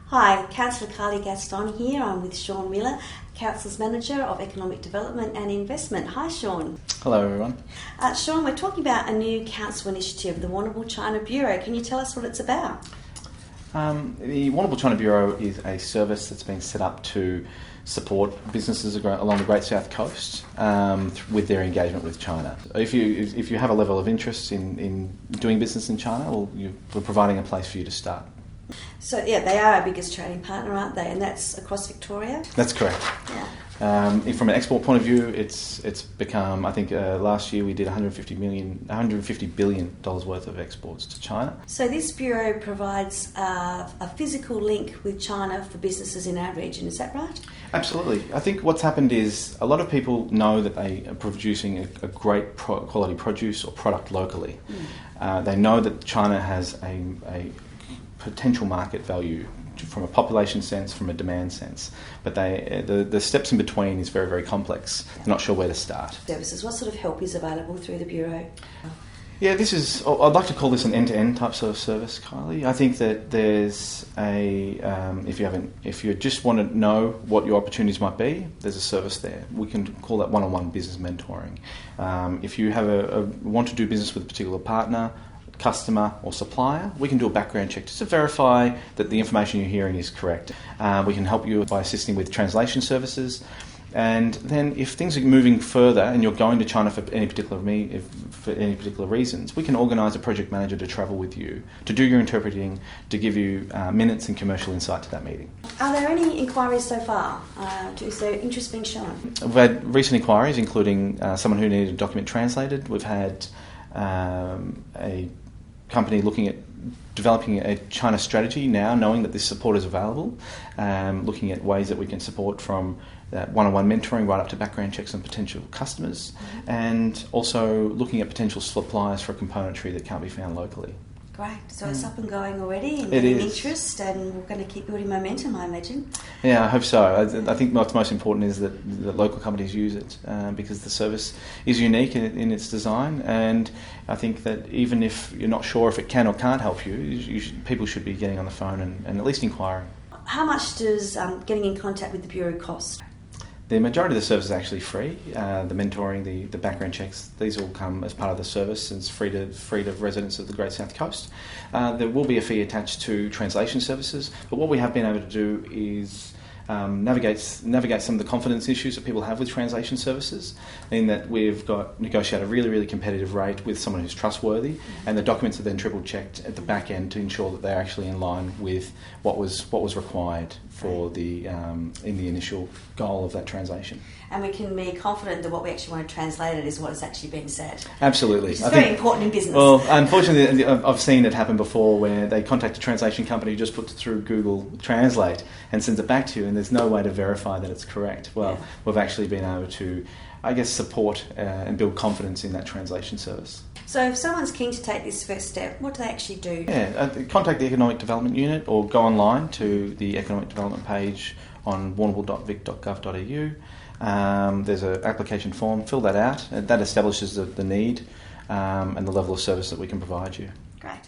Hi, Councillor Carly Gaston here. I'm with Sean Miller, Council's Manager of Economic Development and Investment. Hi, Sean. Hello, everyone. Sean, we're talking about a new council initiative, the Warrnambool China Bureau. Can you tell us what it's about? The Warrnambool China Bureau is a service that's been set up to support businesses along the Great South Coast with their engagement with China. If you have a level of interest in doing business in China, well, we're providing a place for you to start. So, yeah, they are our biggest trading partner, aren't they? And that's across Victoria? That's correct. Yeah. From an export point of view, it's become, I think last year we did $150 billion worth of exports to China. So this bureau provides a physical link with China for businesses in our region, is that right? Absolutely. I think what's happened is a lot of people know that they are producing a great quality produce or product locally. They know that China has a potential market value from a population sense, from a demand sense, but the steps in between is very, very complex. They're not sure where to start. Services. What sort of help is available through the Bureau? Yeah, I'd like to call this an end-to-end type sort of service, Kylie. I think that there's if you just want to know what your opportunities might be, there's a service there. We can call that one-on-one business mentoring. If you want to do business with a particular partner, customer or supplier, we can do a background check just to verify that the information you're hearing is correct. We can help you by assisting with translation services, and then if things are moving further and you're going to China for any particular reasons, we can organise a project manager to travel with you, to do your interpreting, to give you minutes and commercial insight to that meeting. Are there any inquiries so far? Is there interest being shown? We've had recent inquiries, including someone who needed a document translated. We've had a company looking at developing a China strategy now, knowing that this support is available, looking at ways that we can support from that one-on-one mentoring right up to background checks on potential customers, and also looking at potential suppliers for componentry that can't be found locally. Great. So it's up and going already and it getting is. Interest, and we're going to keep building momentum, I imagine. Yeah, I hope so. I think what's most important is that local companies use it because the service is unique in its design, and I think that even if you're not sure if it can or can't help you, people should be getting on the phone and at least inquiring. How much does getting in contact with the Bureau cost? The majority of the service is actually free. The mentoring, the background checks, these all come as part of the service, and it's free to residents of the Great South Coast. There will be a fee attached to translation services, but what we have been able to do is navigate some of the confidence issues that people have with translation services, in that we've got negotiated a really, really competitive rate with someone who's trustworthy, and the documents are then triple checked at the back end to ensure that they're actually in line with what was required for the in the initial goal of that translation. And we can be confident that what we actually want to translate it is what is actually being said. Absolutely. Which is very important in business. Well, unfortunately, I've seen it happen before where they contact a translation company who just puts it through Google Translate and sends it back to you, and there's no way to verify that it's correct. Well, We've actually been able to, I guess, support and build confidence in that translation service. So if someone's keen to take this first step, what do they actually do? Yeah, contact the Economic Development Unit or go online to the Economic Development page on warrnambool.vic.gov.au. There's an application form, fill that out, and that establishes the need and the level of service that we can provide you. Great.